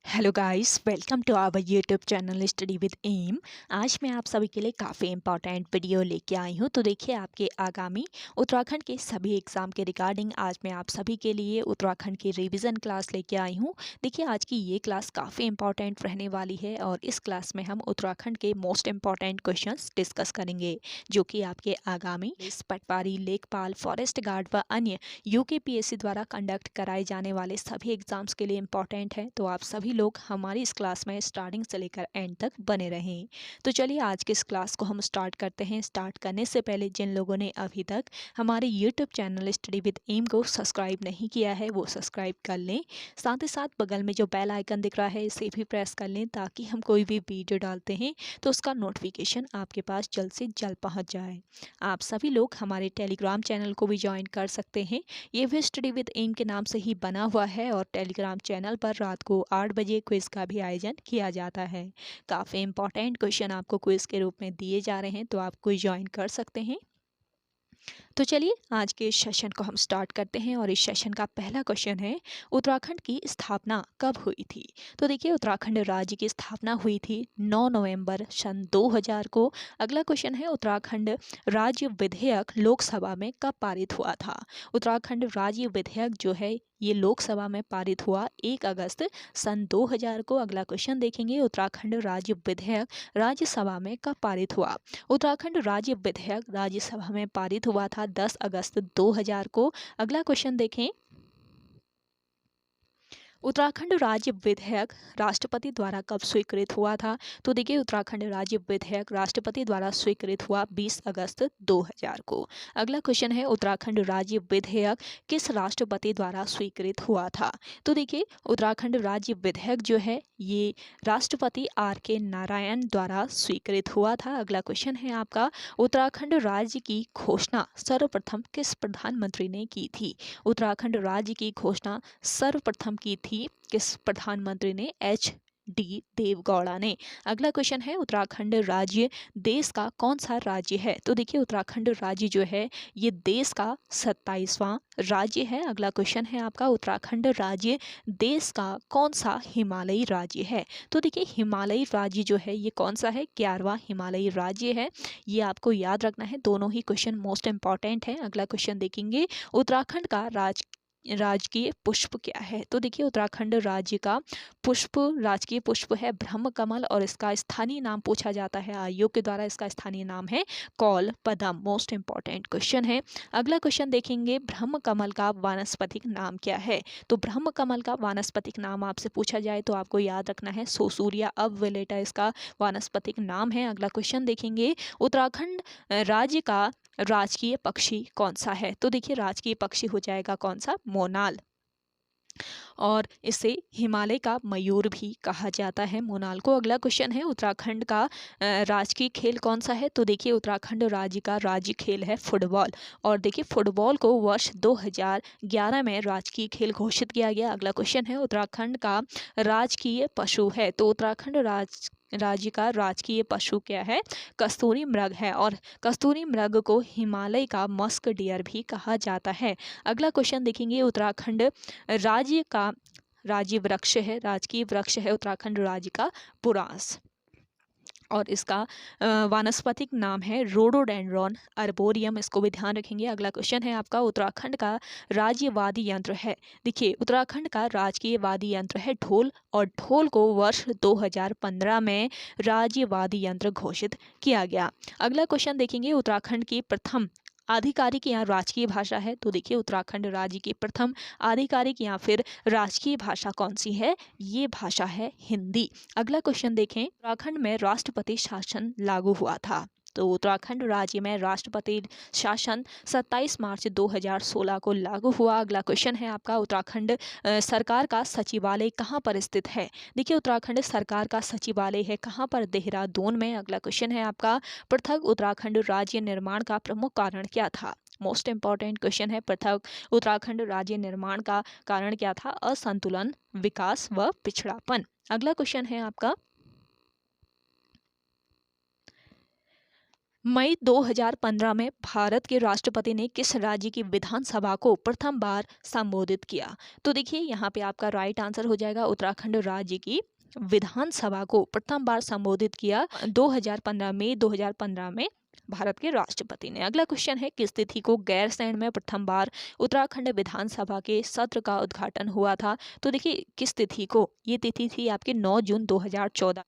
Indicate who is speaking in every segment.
Speaker 1: Hello guys, welcome to our YouTube channel study with M. आज मैं आप सभी के लिए काफ़ी इंपॉर्टेंट वीडियो लेके आई हूँ। तो देखिए, आपके आगामी उत्तराखंड के सभी एग्ज़ाम के रिगार्डिंग आज मैं आप सभी के लिए उत्तराखंड की रिवीजन क्लास लेके आई हूँ। देखिए, आज की ये क्लास काफ़ी इंपॉर्टेंट रहने वाली है और इस क्लास में हम उत्तराखंड के मोस्ट इंपॉर्टेंट क्वेश्चंस डिस्कस करेंगे, जो कि आपके आगामी इस पटवारी, लेखपाल, फॉरेस्ट गार्ड व अन्य यूकेपीएससी द्वारा कंडक्ट कराए जाने वाले सभी एग्जाम्स के लिए इंपॉर्टेंट है। तो आप सभी लोग हमारी इस क्लास में स्टार्टिंग से लेकर एंड तक बने रहें। तो चलिए, आज की इस क्लास को हम स्टार्ट करते हैं। स्टार्ट करने से पहले जिन लोगों ने अभी तक हमारे YouTube channel study with M को सब्सक्राइब नहीं किया है, वो सब्सक्राइब कर लें। साथ ही साथ बगल में जो बेल आइकन दिख रहा है, इसे भी प्रेस कर लें, ताकि हम कोई भी वीडियो डालते हैं तो उसका नोटिफिकेशन आपके पास जल्द से जल्द पहुँच जाए। आप सभी लोग हमारे टेलीग्राम चैनल को भी ज्वाइन कर सकते हैं। ये भी स्टडी विद एम के नाम से ही बना हुआ है और टेलीग्राम चैनल पर रात को 8 बजे क्विज़ का भी आयोजन किया जाता है। काफ़ी इंपॉर्टेंट क्वेश्चन आपको क्विज़ के रूप में दिए जा रहे हैं, तो आप कोई ज्वाइन कर सकते हैं। तो चलिए, आज के इस सेशन को हम स्टार्ट करते हैं और इस सेशन का पहला क्वेश्चन है, उत्तराखंड की स्थापना कब हुई थी? तो देखिए, उत्तराखंड राज्य की स्थापना हुई थी 9 नवंबर सन 2000 को। अगला क्वेश्चन है, उत्तराखंड राज्य विधेयक लोकसभा में कब पारित हुआ था? उत्तराखंड राज्य विधेयक जो है, ये लोकसभा में पारित हुआ 1 अगस्त सन 2000 को। अगला क्वेश्चन देखेंगे, उत्तराखंड राज्य विधेयक राज्यसभा में कब पारित हुआ? उत्तराखंड राज्य विधेयक राज्यसभा में पारित हुआ था 10 अगस्त 2000 को। अगला क्वेश्चन देखें, उत्तराखंड राज्य विधेयक राष्ट्रपति द्वारा कब स्वीकृत हुआ था? तो देखिए, उत्तराखंड राज्य विधेयक राष्ट्रपति द्वारा स्वीकृत हुआ 20 अगस्त 2000 को। अगला क्वेश्चन है, उत्तराखंड राज्य विधेयक किस राष्ट्रपति द्वारा स्वीकृत हुआ था? तो देखिए, उत्तराखंड राज्य विधेयक जो है, ये राष्ट्रपति RK नारायण द्वारा स्वीकृत हुआ था। अगला क्वेश्चन है आपका, उत्तराखंड राज्य की घोषणा सर्वप्रथम किस प्रधानमंत्री ने की थी? उत्तराखंड राज्य की घोषणा सर्वप्रथम की थी किस प्रधानमंत्री ने? HD देवगौड़ा ने। अगला क्वेश्चन है, उत्तराखंड राज्य देश का कौन सा राज्य है? तो देखिए, उत्तराखंड राज्य जो है, ये देश का 27वां राज्य है। अगला क्वेश्चन है आपका, उत्तराखंड राज्य देश का कौन सा हिमालयी राज्य है? तो देखिए, हिमालयी राज्य जो है, ये कौन सा है? 11वां हिमालयी राज्य है। ये आपको याद रखना है, दोनों ही क्वेश्चन मोस्ट इंपॉर्टेंट है। अगला क्वेश्चन देखेंगे, उत्तराखंड का राजकीय पुष्प क्या है? तो देखिए, उत्तराखंड राज्य का राजकीय पुष्प है ब्रह्म कमल और इसका स्थानीय नाम पूछा जाता है आयोग के द्वारा। इसका स्थानीय नाम है कौल पदम। मोस्ट इंपॉर्टेंट क्वेश्चन है। अगला क्वेश्चन देखेंगे, ब्रह्म कमल का वानस्पतिक नाम क्या है? तो ब्रह्म कमल का वानस्पतिक नाम आपसे पूछा जाए तो आपको याद रखना है सोसूरिया अबवेलेटा इसका वानस्पतिक नाम है। अगला क्वेश्चन देखेंगे, उत्तराखंड राज्य का राजकीय पक्षी कौन सा है? तो देखिए, राजकीय पक्षी हो जाएगा कौन सा? मोनाल। और इसे हिमालय का मयूर भी कहा जाता है, मोनाल को। अगला क्वेश्चन है, उत्तराखंड का राजकीय खेल कौन सा है? तो देखिए, उत्तराखंड राज्य का राज्य खेल है फुटबॉल। और देखिए, फुटबॉल को वर्ष 2011 में राजकीय खेल घोषित किया गया। अगला क्वेश्चन है, उत्तराखंड का राजकीय पशु है? तो उत्तराखंड राज्य का राजकीय पशु क्या है? कस्तूरी मृग है। और कस्तूरी मृग को हिमालय का मस्क डियर भी कहा जाता है। अगला क्वेश्चन देखेंगे, उत्तराखंड राज्य का राज्य वृक्ष है, राजकीय वृक्ष है उत्तराखंड राज्य का पुरास और इसका वानस्पतिक नाम है रोडोडेंड्रॉन अर्बोरियम। इसको भी ध्यान रखेंगे। अगला क्वेश्चन है आपका, उत्तराखंड का राज्य वाद्य यंत्र है? देखिए, उत्तराखंड का राजकीय वाद्य यंत्र है ढोल और ढोल को वर्ष 2015 में राज्य वाद्य यंत्र घोषित किया गया। अगला क्वेश्चन देखेंगे, उत्तराखंड की प्रथम आधिकारिक या राजकीय भाषा है? तो देखिए, उत्तराखंड राज्य की प्रथम आधिकारिक या फिर राजकीय भाषा कौन सी है? ये भाषा है हिंदी। अगला क्वेश्चन देखें, उत्तराखंड में राष्ट्रपति शासन लागू हुआ था? तो उत्तराखंड राज्य में राष्ट्रपति शासन 27 मार्च 2016 को लागू हुआ। अगला क्वेश्चन है आपका, उत्तराखंड सरकार का सचिवालय कहाँ पर स्थित है? देखिए, उत्तराखंड सरकार का सचिवालय है कहाँ पर? देहरादून में। अगला क्वेश्चन है आपका, पृथक उत्तराखंड राज्य निर्माण का प्रमुख कारण क्या था? मोस्ट इंपॉर्टेंट क्वेश्चन है, पृथक उत्तराखंड राज्य निर्माण का कारण क्या था? असंतुलन, विकास व पिछड़ापन। अगला क्वेश्चन है आपका, मई 2015 में भारत के राष्ट्रपति ने किस राज्य की विधानसभा को प्रथम बार संबोधित किया? तो देखिए यहाँ पे आपका राइट आंसर हो जाएगा उत्तराखंड राज्य की विधानसभा को प्रथम बार संबोधित किया 2015 मई 2015 में भारत के राष्ट्रपति ने। अगला क्वेश्चन है, किस तिथि को गैरसैंण में प्रथम बार उत्तराखंड विधानसभा के सत्र का उद्घाटन हुआ था? तो देखिए किस तिथि को, ये तिथि थी आपकी 9 जून 2014।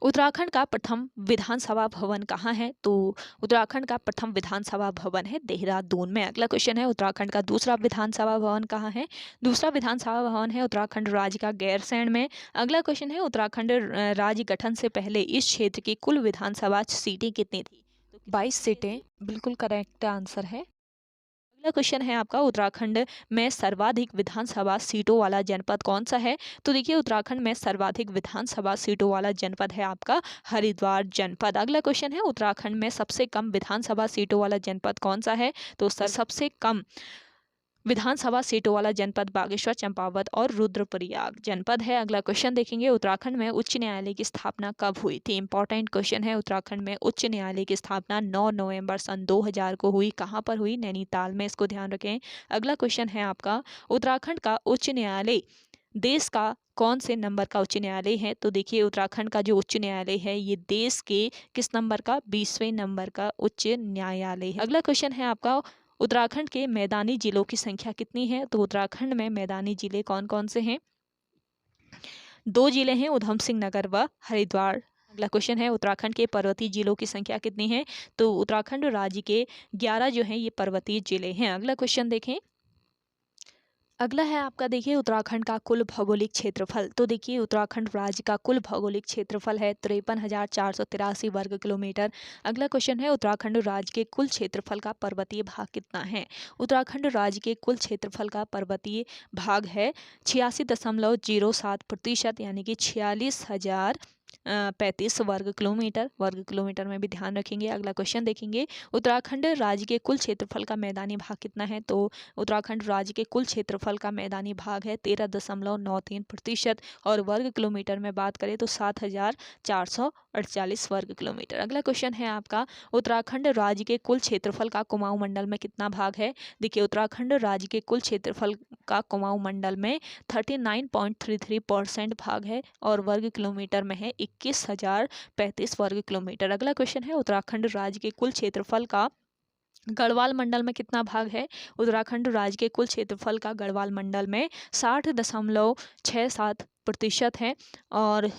Speaker 1: उत्तराखंड का प्रथम विधानसभा भवन कहाँ है? तो उत्तराखंड का प्रथम विधानसभा भवन है देहरादून में। अगला क्वेश्चन है, उत्तराखंड का दूसरा विधानसभा भवन कहाँ है? दूसरा विधानसभा भवन है उत्तराखंड राज्य का गैरसैंण में। अगला क्वेश्चन है, उत्तराखंड राज्य गठन से पहले इस क्षेत्र की कुल विधानसभा सीटें कितनी थी? 22 सीटें बिल्कुल करेक्ट आंसर है। अगला क्वेश्चन है आपका, उत्तराखंड में सर्वाधिक विधानसभा सीटों वाला जनपद कौन सा है? तो देखिए उत्तराखंड में सर्वाधिक विधानसभा सीटों वाला जनपद है आपका हरिद्वार जनपद। अगला क्वेश्चन है, उत्तराखंड में सबसे कम विधानसभा सीटों वाला जनपद कौन सा है? तो सबसे कम विधानसभा सीटों वाला जनपद बागेश्वर, चंपावत और रुद्रप्रयाग जनपद है। अगला क्वेश्चन देखेंगे, उत्तराखंड में उच्च न्यायालय की स्थापना कब हुई थी? इंपॉर्टेंट क्वेश्चन है। उत्तराखंड में उच्च न्यायालय की स्थापना 9 नवंबर सन 2000 को हुई। कहाँ पर हुई? नैनीताल में, इसको ध्यान रखें। अगला क्वेश्चन है आपका, उत्तराखंड का उच्च न्यायालय देश का कौन से नंबर का उच्च न्यायालय है? तो देखिए उत्तराखंड का जो उच्च न्यायालय है ये देश के किस नंबर का? 20वें नंबर का उच्च न्यायालय है। अगला क्वेश्चन है आपका, उत्तराखंड के मैदानी जिलों की संख्या कितनी है? तो उत्तराखंड में मैदानी जिले कौन कौन से हैं? 2 जिले हैं, उधम सिंह नगर व हरिद्वार। अगला क्वेश्चन है, उत्तराखंड के पर्वतीय जिलों की संख्या कितनी है? तो उत्तराखंड राज्य के 11 जो हैं ये पर्वतीय जिले हैं। अगला क्वेश्चन देखें, अगला है आपका, देखिए उत्तराखंड का कुल भौगोलिक क्षेत्रफल। तो देखिए उत्तराखंड राज्य का कुल भौगोलिक क्षेत्रफल है 53,483 वर्ग किलोमीटर। अगला क्वेश्चन है, उत्तराखंड राज्य के कुल क्षेत्रफल का पर्वतीय भाग कितना है? उत्तराखंड राज्य के कुल क्षेत्रफल का पर्वतीय भाग है 86.07%, यानी कि 46,035 वर्ग किलोमीटर में भी ध्यान रखेंगे। अगला क्वेश्चन देखेंगे, उत्तराखंड राज्य के कुल क्षेत्रफल का मैदानी भाग कितना है? तो उत्तराखंड राज्य के कुल क्षेत्रफल का मैदानी भाग है 13.93%, और वर्ग किलोमीटर में बात करें तो 7,448 वर्ग किलोमीटर। अगला क्वेश्चन है आपका, उत्तराखंड राज्य के कुल क्षेत्रफल का कुमाऊं मंडल में कितना भाग है? देखिए उत्तराखंड राज्य के कुल क्षेत्रफल का कुमाऊं मंडल में 39.33% भाग है, और वर्ग किलोमीटर में है 21,035 वर्ग किलोमीटर। अगला क्वेश्चन है, उत्तराखंड राज्य के कुल क्षेत्रफल का गढ़वाल मंडल में कितना भाग है? उत्तराखंड राज्य के कुल क्षेत्रफल का गढ़वाल मंडल में 60.67% है, और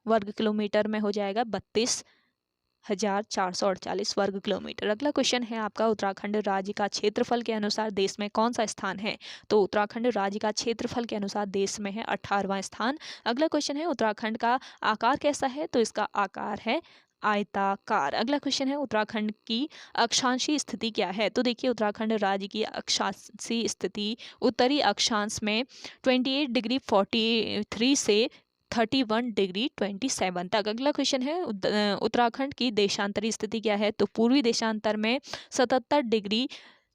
Speaker 1: वर्ग किलोमीटर में हो जाएगा 32,448 वर्ग किलोमीटर। अगला क्वेश्चन है आपका, उत्तराखंड राज्य का क्षेत्रफल के अनुसार देश में कौन सा स्थान है? तो उत्तराखंड राज्य का क्षेत्रफल के अनुसार देश में है 18वां स्थान। अगला क्वेश्चन है, उत्तराखंड का आकार कैसा है? तो इसका आकार है आयताकार। अगला क्वेश्चन है, उत्तराखंड की अक्षांशीय स्थिति क्या है? तो देखिए उत्तराखंड राज्य की अक्षांशीय स्थिति उत्तरी अक्षांश में 28 डिग्री 43 से 31 डिग्री 27 तक। अगला क्वेश्चन है, उत्तराखंड की देशांतरी स्थिति क्या है? तो पूर्वी देशांतर में 77 डिग्री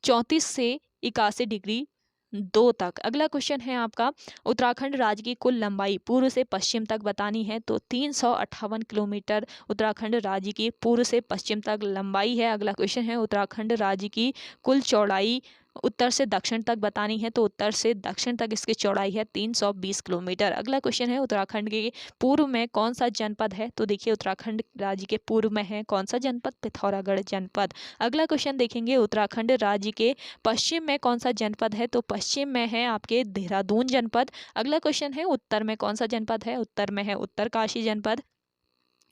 Speaker 1: 34 से 81 डिग्री 2 तक। अगला क्वेश्चन है आपका, उत्तराखंड राज्य की कुल लंबाई पूर्व से पश्चिम तक बतानी है। तो 358 किलोमीटर उत्तराखंड राज्य की पूर्व से पश्चिम तक लंबाई है। अगला क्वेश्चन है, उत्तराखंड राज्य की कुल चौड़ाई उत्तर से दक्षिण तक बतानी है। तो उत्तर से दक्षिण तक इसकी चौड़ाई है 320 किलोमीटर। अगला क्वेश्चन है, उत्तराखंड के पूर्व में कौन सा जनपद है? तो देखिए उत्तराखंड राज्य के पूर्व में है कौन सा जनपद? पिथौरागढ़ जनपद। अगला क्वेश्चन देखेंगे, उत्तराखंड राज्य के पश्चिम में कौन सा जनपद है? तो पश्चिम में है आपके देहरादून जनपद। अगला क्वेश्चन है, उत्तर में कौन सा जनपद है? उत्तर में है उत्तरकाशी जनपद,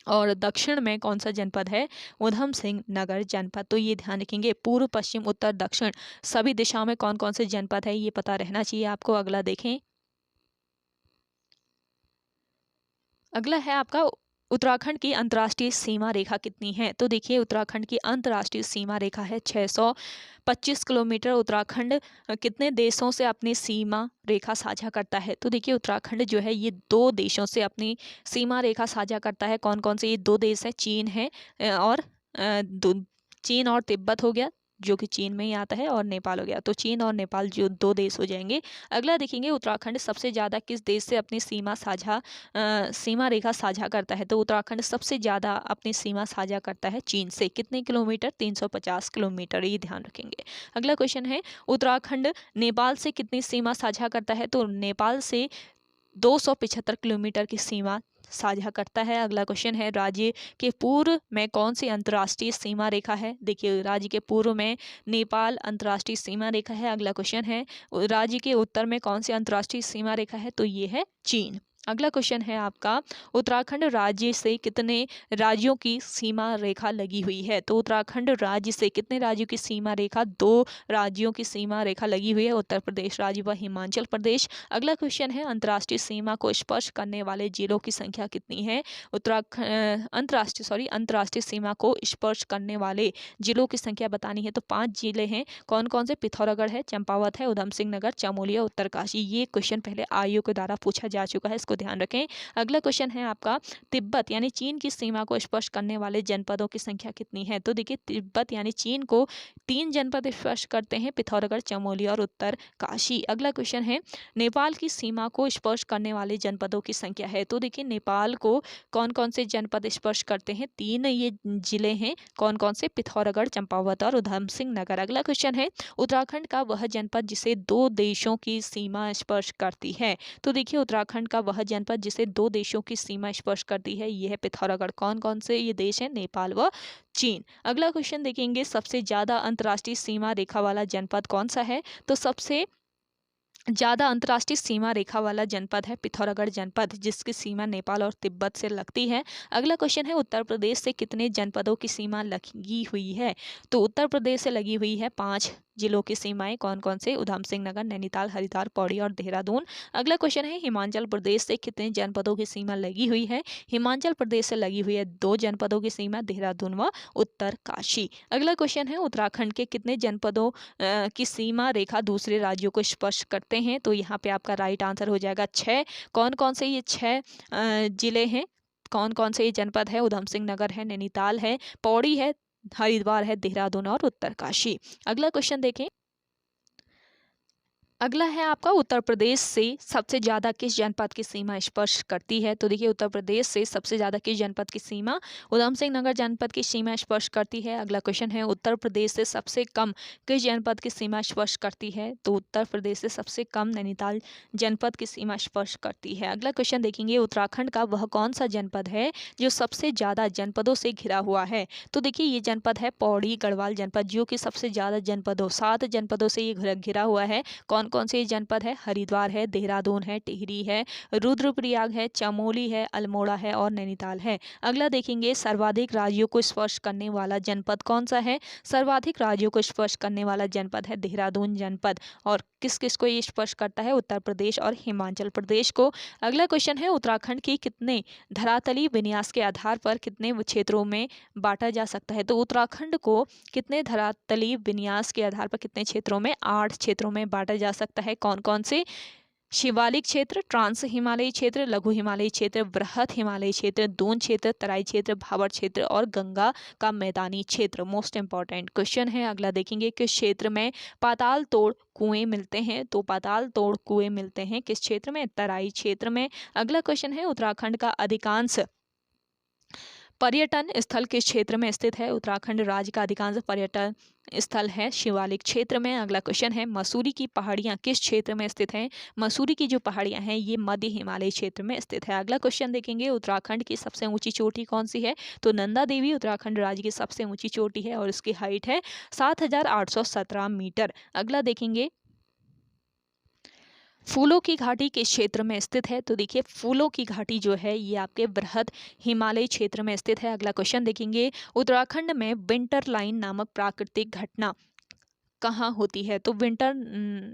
Speaker 1: और दक्षिण में कौन सा जनपद है? उधम सिंह नगर जनपद। तो ये ध्यान रखेंगे, पूर्व पश्चिम उत्तर दक्षिण सभी दिशाओं में कौन कौन से जनपद है ये पता रहना चाहिए आपको। अगला देखें, अगला है आपका, उत्तराखंड की अंतर्राष्ट्रीय सीमा रेखा कितनी है? तो देखिए उत्तराखंड की अंतर्राष्ट्रीय सीमा रेखा है 625 किलोमीटर। उत्तराखंड कितने देशों से अपनी सीमा रेखा साझा करता है? तो देखिए उत्तराखंड जो है ये 2 देशों से अपनी सीमा रेखा साझा करता है। कौन कौन से ये 2 देश है? चीन है और चीन और तिब्बत हो गया, जो कि चीन में ही आता है, और नेपाल हो गया। तो चीन और नेपाल जो 2 देश हो जाएंगे। अगला देखेंगे उत्तराखंड सबसे ज़्यादा किस देश से अपनी सीमा रेखा साझा करता है। तो उत्तराखंड सबसे ज़्यादा अपनी सीमा साझा करता है चीन से। कितने किलोमीटर? 350 किलोमीटर, ये ध्यान रखेंगे। अगला क्वेश्चन है उत्तराखंड नेपाल से कितनी सीमा साझा करता है। तो नेपाल से 275 किलोमीटर की सीमा साझा करता है। अगला क्वेश्चन है राज्य के पूर्व में कौन सी अंतर्राष्ट्रीय सीमा रेखा है। देखिए राज्य के पूर्व में नेपाल अंतर्राष्ट्रीय सीमा रेखा है। अगला क्वेश्चन है राज्य के उत्तर में कौन सी अंतर्राष्ट्रीय सीमा रेखा है। तो ये है चीन। अगला क्वेश्चन है आपका उत्तराखंड राज्य से कितने राज्यों की सीमा रेखा लगी हुई है। तो उत्तराखंड राज्य से कितने राज्यों की सीमा रेखा? 2 राज्यों की सीमा रेखा लगी हुई है, उत्तर प्रदेश राज्य व हिमाचल प्रदेश। अगला क्वेश्चन है अंतर्राष्ट्रीय सीमा को स्पर्श करने वाले जिलों की संख्या कितनी है। अंतर्राष्ट्रीय सीमा को स्पर्श करने वाले जिलों की संख्या बतानी है। तो 5 जिले हैं। कौन कौन से? पिथौरागढ़ है, चंपावत है, उधम सिंह नगर, चमोली और उत्तरकाशी। ये क्वेश्चन पहले आयोग के द्वारा पूछा जा चुका है, इसको ध्यान रखें। अगला क्वेश्चन है आपका तिब्बत यानी चीन की सीमा को स्पर्श करने वाले जनपदों की संख्या कितनी है। तो देखिए तिब्बत यानी चीन को 3 जनपद स्पर्श करते हैं, पिथौरागढ़, चमोली और उत्तरकाशी। अगला क्वेश्चन है नेपाल की सीमा को स्पर्श करने वाले जनपदों की संख्या है। तो देखिए नेपाल को कौन कौन से जनपद स्पर्श करते हैं? 3 ये जिले हैं। कौन कौन से? पिथौरागढ़, चंपावत और उधम सिंह नगर। अगला क्वेश्चन है उत्तराखंड का वह जनपद जिसे 2 देशों की सीमा स्पर्श करती है। तो देखिए उत्तराखंड का वह जनपद जिसे 2 देशों की सीमा स्पर्श करती है, यह है पिथौरागढ़। कौन कौन से ये देश हैं? नेपाल व चीन। अगला क्वेश्चन देखेंगे सबसे ज्यादा अंतर्राष्ट्रीय सीमा रेखा वाला जनपद कौन सा है। तो सबसे ज़्यादा अंतर्राष्ट्रीय सीमा रेखा वाला जनपद है पिथौरागढ़ जनपद, जिसकी सीमा नेपाल और तिब्बत से लगती है। अगला क्वेश्चन है उत्तर प्रदेश से कितने जनपदों की सीमा लगी हुई है। तो उत्तर प्रदेश से लगी हुई है 5 जिलों की सीमाएं। कौन कौन से? उधम सिंह नगर, नैनीताल, हरिद्वार, पौड़ी और देहरादून। अगला क्वेश्चन है हिमाचल प्रदेश से कितने जनपदों की सीमा लगी हुई है। हिमाचल प्रदेश से लगी हुई है 2 जनपदों की सीमा, देहरादून व उत्तरकाशी। अगला क्वेश्चन है उत्तराखंड के कितने जनपदों की सीमा रेखा दूसरे राज्यों को स्पर्श करते हैं। तो यहाँ पे आपका राइट आंसर हो जाएगा 6। कौन कौन से ये 6 जिले हैं? कौन कौन से ये जनपद है? उधम सिंह नगर है, नैनीताल है, पौड़ी है, हरिद्वार है, देहरादून और उत्तरकाशी। अगला क्वेश्चन देखें। अगला है आपका उत्तर प्रदेश से सबसे ज़्यादा किस जनपद की सीमा स्पर्श करती है। तो देखिए उत्तर प्रदेश से सबसे ज़्यादा किस जनपद की सीमा उधम सिंह नगर जनपद की सीमा स्पर्श करती है। अगला क्वेश्चन है उत्तर प्रदेश से सबसे कम किस जनपद की सीमा स्पर्श करती है। तो उत्तर प्रदेश से सबसे कम नैनीताल जनपद की सीमा स्पर्श करती है। अगला क्वेश्चन देखेंगे उत्तराखंड का वह कौन सा जनपद है जो सबसे ज़्यादा जनपदों से घिरा हुआ है। तो देखिए ये जनपद है पौड़ी गढ़वाल जनपद, जो कि सबसे ज़्यादा जनपदों 7 जनपदों से ये घिरा हुआ है। कौन कौन से जनपद है? हरिद्वार है, देहरादून है, टिहरी है, रुद्रप्रयाग है, चमोली है, अल्मोड़ा है और नैनीताल है। अगला देखेंगे सर्वाधिक राज्यों को स्पर्श करने वाला जनपद कौन सा है। सर्वाधिक राज्यों को स्पर्श करने वाला जनपद है देहरादून जनपद। और किस किस को ये स्पर्श करता है? उत्तर प्रदेश और हिमाचल प्रदेश को। अगला क्वेश्चन है उत्तराखंड की कितने धरातलीय विन्यास के आधार पर कितने क्षेत्रों में बांटा जा सकता है। तो उत्तराखंड को कितने धरातलीय विन्यास के आधार पर कितने क्षेत्रों में? 8 क्षेत्रों में बांटा जा सकता है। कौन कौन से? शिवालिक क्षेत्र, ट्रांस हिमालयी क्षेत्र, लघु हिमालयी क्षेत्र, बृहत हिमालयी क्षेत्र, दून क्षेत्र, तराई क्षेत्र, भाबर क्षेत्र और गंगा का मैदानी क्षेत्र। मोस्ट इंपॉर्टेंट क्वेश्चन है। अगला देखेंगे किस क्षेत्र में पाताल तोड़ कुएं मिलते हैं। तो पाताल तोड़ कुएं मिलते हैं किस क्षेत्र में? तराई क्षेत्र में। अगला क्वेश्चन है उत्तराखंड का अधिकांश पर्यटन स्थल किस क्षेत्र में स्थित है। उत्तराखंड राज्य का अधिकांश पर्यटन स्थल है शिवालिक क्षेत्र में। अगला क्वेश्चन है मसूरी की पहाड़ियां किस क्षेत्र में स्थित हैं। मसूरी की जो पहाड़ियां हैं ये मध्य हिमालय क्षेत्र में स्थित है। अगला क्वेश्चन देखेंगे उत्तराखंड की सबसे ऊंची चोटी कौन सी है। तो नंदा देवी उत्तराखंड राज्य की सबसे ऊंची चोटी है और इसकी हाइट है 7,817 मीटर। अगला देखेंगे फूलों की घाटी किस क्षेत्र में स्थित है। तो देखिए फूलों की घाटी जो है ये आपके बृहद हिमालय क्षेत्र में स्थित है। अगला क्वेश्चन देखेंगे उत्तराखंड में विंटर लाइन नामक प्राकृतिक घटना कहाँ होती है? तो विंटर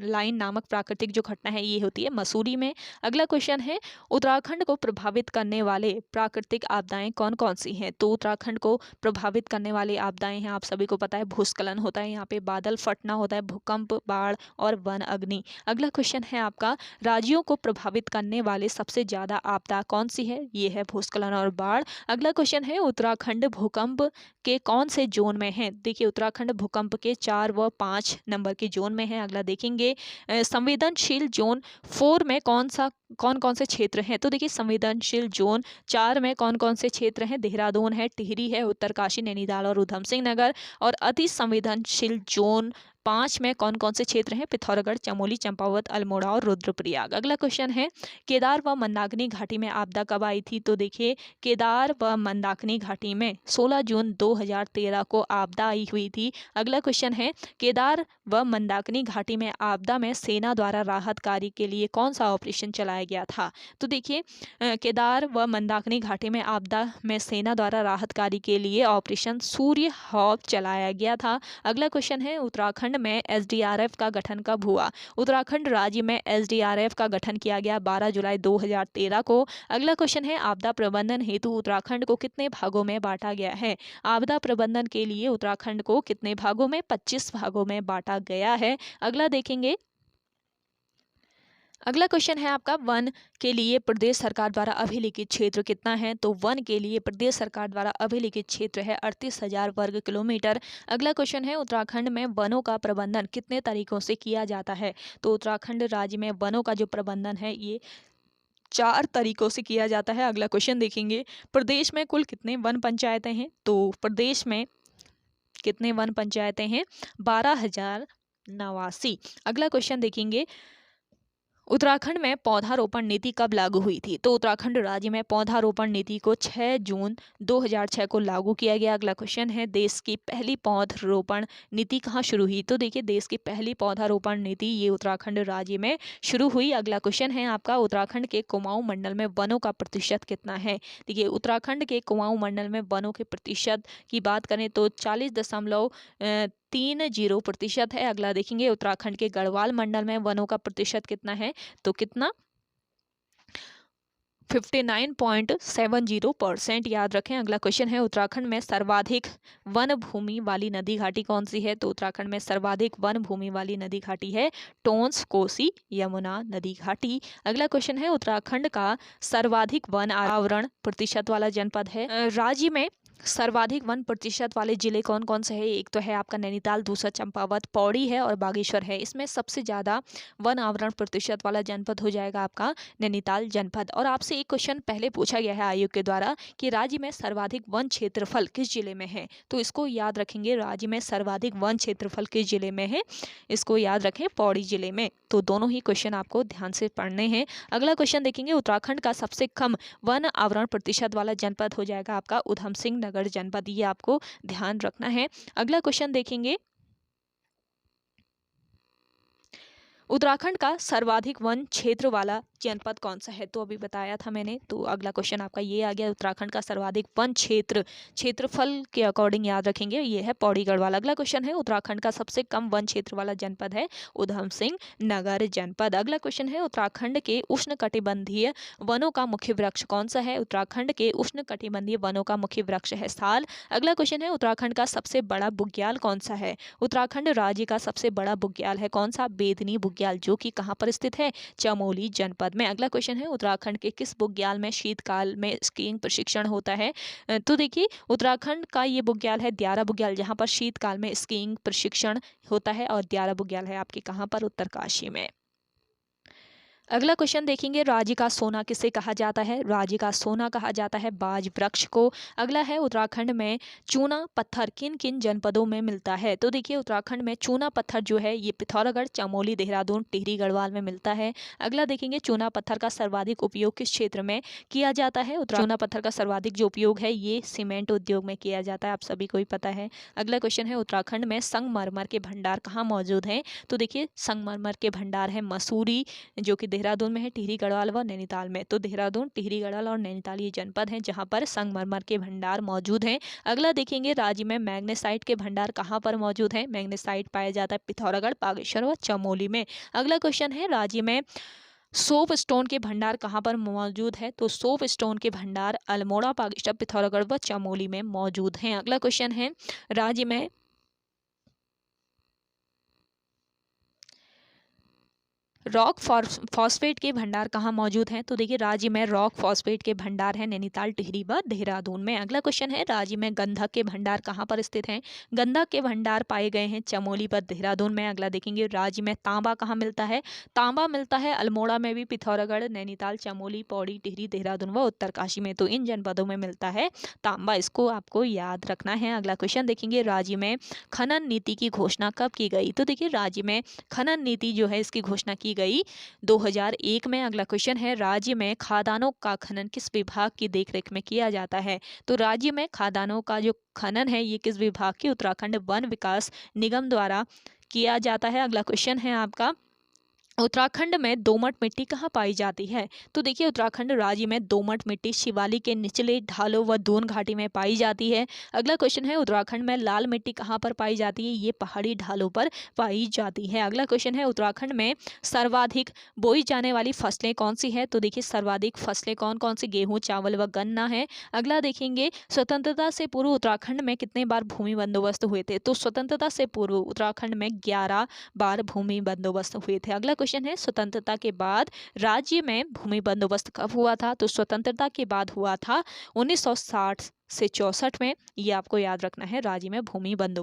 Speaker 1: लाइन नामक प्राकृतिक जो घटना है ये होती है मसूरी में। अगला क्वेश्चन है उत्तराखंड को प्रभावित करने वाले प्राकृतिक आपदाएं कौन-कौन सी हैं? तो उत्तराखंड को प्रभावित करने वाली आपदाएं हैं, आप सभी को पता है भूस्खलन होता है, यहाँ पे बादल फटना होता है, भूकंप, बाढ़ और वन अग्नि। अगला क्वेश्चन है आपका राज्यों को प्रभावित करने वाले सबसे ज़्यादा आपदा कौन सी है? ये है भूस्खलन और बाढ़। अगला क्वेश्चन है उत्तराखंड भूकंप के कौन से जोन में है? देखिए उत्तराखंड भूकंप के 4 व 5 नंबर के जोन में है। अगला देखेंगे संवेदनशील जोन 4 में कौन-कौन से क्षेत्र हैं? तो देखिए संवेदनशील जोन 4 में कौन-कौन से क्षेत्र हैं? देहरादून है, टिहरी है, उत्तरकाशी, नैनीताल और ऊधम सिंह नगर। और अति संवेदनशील जोन 5 में कौन-कौन से क्षेत्र हैं? पिथौरागढ़, चमोली, चंपावत, अल्मोड़ा और रुद्रप्रयाग। अगला क्वेश्चन है केदार व मंदाकिनी घाटी में आपदा कब आई थी? तो देखिए केदार व मंदाकिनी घाटी में 16 जून 2013 को आपदा आई हुई थी। अगला क्वेश्चन है केदार व मंदाकिनी घाटी में आपदा में सेना द्वारा राहत कार्य के लिए कौन सा ऑपरेशन चलाया गया था? तो देखिए केदार व मंदाकिनी घाटी में आपदा में सेना द्वारा राहत कार्य के लिए ऑपरेशन सूर्य हॉक चलाया गया था। अगला क्वेश्चन है उत्तराखंड में एसडीआरएफ का गठन कब हुआ? उत्तराखंड राज्य में एसडीआरएफ का गठन किया गया 12 जुलाई 2013 को। अगला क्वेश्चन है आपदा प्रबंधन हेतु उत्तराखंड को कितने भागों में बांटा गया है? आपदा प्रबंधन के लिए उत्तराखंड को कितने भागों में? 25 भागों में बांटा गया है। अगला देखेंगे अगला क्वेश्चन है आपका वन के लिए प्रदेश सरकार द्वारा अभिलिखित क्षेत्र कितना है? तो वन के लिए प्रदेश सरकार द्वारा अभिलिखित क्षेत्र है 38,000 वर्ग किलोमीटर। अगला क्वेश्चन है उत्तराखंड में वनों का प्रबंधन कितने तरीकों से किया जाता है? तो उत्तराखंड राज्य में वनों का जो प्रबंधन है ये 4 तरीकों से किया जाता है। अगला क्वेश्चन देखेंगे प्रदेश में कुल कितने वन पंचायतें हैं? तो प्रदेश में कितने वन पंचायतें हैं? 12,089। अगला क्वेश्चन देखेंगे उत्तराखंड में पौधारोपण नीति कब लागू हुई थी? तो उत्तराखंड राज्य में पौधारोपण नीति को 6 जून 2006 को लागू किया गया। अगला क्वेश्चन है देश की पहली पौधारोपण नीति कहाँ शुरू हुई? तो देखिए देश की पहली पौधारोपण नीति ये उत्तराखंड राज्य में शुरू हुई। अगला क्वेश्चन है आपका उत्तराखंड के कुमाऊं मंडल में वनों का प्रतिशत कितना है? देखिए उत्तराखंड के कुमाऊं मंडल में वनों के प्रतिशत की बात करें तो 40.30% है। अगला देखेंगे उत्तराखंड के गढ़वाल मंडल में वनों का प्रतिशत कितना है? तो कितना 59.70% याद रखें। अगला क्वेश्चन है उत्तराखंड में सर्वाधिक वन भूमि वाली नदी घाटी कौन सी है? तो उत्तराखंड में सर्वाधिक वन भूमि वाली नदी घाटी है टोंस, कोसी, यमुना नदी घाटी। अगला क्वेश्चन है उत्तराखंड का सर्वाधिक वन आवरण प्रतिशत वाला जनपद है। राज्य में सर्वाधिक वन प्रतिशत वाले जिले कौन कौन से हैं? एक तो है आपका नैनीताल, दूसरा चंपावत, पौड़ी है और बागेश्वर है। इसमें सबसे ज़्यादा वन आवरण प्रतिशत वाला जनपद हो जाएगा आपका नैनीताल जनपद। और आपसे एक क्वेश्चन पहले पूछा गया है आयोग के द्वारा कि राज्य में सर्वाधिक वन क्षेत्रफल किस जिले में है? तो इसको याद रखेंगे राज्य में सर्वाधिक वन क्षेत्रफल किस जिले में है? इसको याद रखें पौड़ी जिले में। तो दोनों ही क्वेश्चन आपको ध्यान से पढ़ने हैं। अगला क्वेश्चन देखेंगे उत्तराखंड का सबसे कम वन आवरण प्रतिशत वाला जनपद हो जाएगा आपका ऊधम सिंह नगर जनपद। ये आपको ध्यान रखना है। अगला क्वेश्चन देखेंगे उत्तराखंड का सर्वाधिक वन क्षेत्र वाला जनपद कौन सा है? तो अभी बताया था मैंने। तो अगला क्वेश्चन आपका ये आ गया उत्तराखंड का सर्वाधिक वन क्षेत्रफल के अकॉर्डिंग याद रखेंगे ये है पौड़ी गढ़वाल। अगला क्वेश्चन है उत्तराखंड का सबसे कम वन क्षेत्र वाला जनपद है ऊधम सिंह नगर जनपद। अगला क्वेश्चन है उत्तराखंड के उष्णकटिबंधीय वनों का मुख्य वृक्ष कौन सा है? उत्तराखंड के उष्णकटिबंधीय वनों का मुख्य वृक्ष है साल। अगला क्वेश्चन है उत्तराखंड का सबसे बड़ा बुग्याल कौन सा है? उत्तराखंड राज्य का सबसे बड़ा बुग्याल है कौन सा? बेदनी बुग्याल, जो कि कहाँ पर स्थित है? चमोली जनपद में। अगला क्वेश्चन है उत्तराखंड के किस बुग्याल में शीतकाल में स्कीइंग प्रशिक्षण होता है? तो देखिए उत्तराखंड का ये बुग्याल है द्यारा बुग्याल, जहाँ पर शीतकाल में स्कीइंग प्रशिक्षण होता है। और द्यारा बुग्याल है आपके कहाँ पर? उत्तरकाशी में। अगला क्वेश्चन देखेंगे राज्य का सोना किसे कहा जाता है? राज्य का सोना कहा जाता है बाज वृक्ष को। अगला है उत्तराखंड में चूना पत्थर किन किन जनपदों में मिलता है? तो देखिए उत्तराखंड में चूना पत्थर जो है ये पिथौरागढ़, चमोली, देहरादून, टिहरी, गढ़वाल में मिलता है। अगला देखेंगे चूना पत्थर का सर्वाधिक उपयोग किस क्षेत्र में किया जाता है? चूना पत्थर का सर्वाधिक जो उपयोग है ये सीमेंट उद्योग में किया जाता है, आप सभी को ही पता है। अगला क्वेश्चन है उत्तराखंड में संगमरमर के भंडार कहाँ मौजूद हैं? तो देखिए संगमरमर के भंडार है मसूरी, जो कि देहरादून में है, टिहरी गढ़वाल व नैनीताल में। तो देहरादून, टिहरी गढ़वाल और नैनीताल ये जनपद हैं जहाँ पर संगमरमर के भंडार मौजूद हैं। अगला देखेंगे राज्य में मैग्नेसाइट के भंडार कहाँ पर मौजूद हैं। मैग्नेसाइट पाया जाता है पिथौरागढ़, बागेश्वर व चमोली में। अगला क्वेश्चन है राज्य में सोप स्टोन के भंडार कहाँ पर मौजूद है। तो सोप स्टोन के भंडार अल्मोड़ा, बागेश्वर, पिथौरागढ़ व चमोली में मौजूद हैं। अगला क्वेश्चन है राज्य में रॉक फॉस्फेट के भंडार कहाँ मौजूद हैं। तो देखिए राज्य में रॉक फॉस्फेट के भंडार हैं नैनीताल, टिहरी व देहरादून में। अगला क्वेश्चन है राज्य में गंधक के भंडार कहाँ पर स्थित हैं। गंधक के भंडार पाए गए हैं चमोली व देहरादून में। अगला देखेंगे राज्य में तांबा कहाँ मिलता है। तांबा मिलता है अल्मोड़ा में भी, पिथौरागढ़, नैनीताल, चमोली, पौड़ी, टिहरी, देहरादून व उत्तरकाशी में। तो इन जनपदों में मिलता है तांबा, इसको आपको याद रखना है। अगला क्वेश्चन देखेंगे राज्य में खनन नीति की घोषणा कब की गई। तो देखिए राज्य में खनन नीति जो है इसकी घोषणा की गई 2001 में। अगला क्वेश्चन है राज्य में खादानों का खनन किस विभाग की देखरेख में किया जाता है। तो राज्य में खादानों का जो खनन है ये किस विभाग की, उत्तराखंड वन विकास निगम द्वारा किया जाता है। अगला क्वेश्चन है आपका उत्तराखंड में दोमट मिट्टी कहाँ पाई जाती है। तो देखिए उत्तराखंड राज्य में दोमट मिट्टी शिवालिक के निचले ढालों व दून घाटी में पाई जाती है। अगला क्वेश्चन है उत्तराखंड में लाल मिट्टी कहाँ पर पाई जाती है। ये पहाड़ी ढालों पर पाई जाती है। अगला क्वेश्चन है उत्तराखंड में सर्वाधिक बोई जाने वाली फसलें कौन सी है। तो देखिए सर्वाधिक फसलें कौन कौन सी, गेहूँ, चावल व गन्ना है। अगला देखेंगे स्वतंत्रता से पूर्व उत्तराखंड में कितने बार भूमि बंदोबस्त हुए थे। तो स्वतंत्रता से पूर्व उत्तराखंड में 11 बार भूमि बंदोबस्त हुए थे। अगला क्वेश्चन है स्वतंत्रता के बाद राज्य में भूमि बंदोबस्त कब हुआ था। तो स्वतंत्रता के बाद हुआ था 1960 से 64 में। ये आपको याद रखना है राज्य में भूमि बंदोबस्त।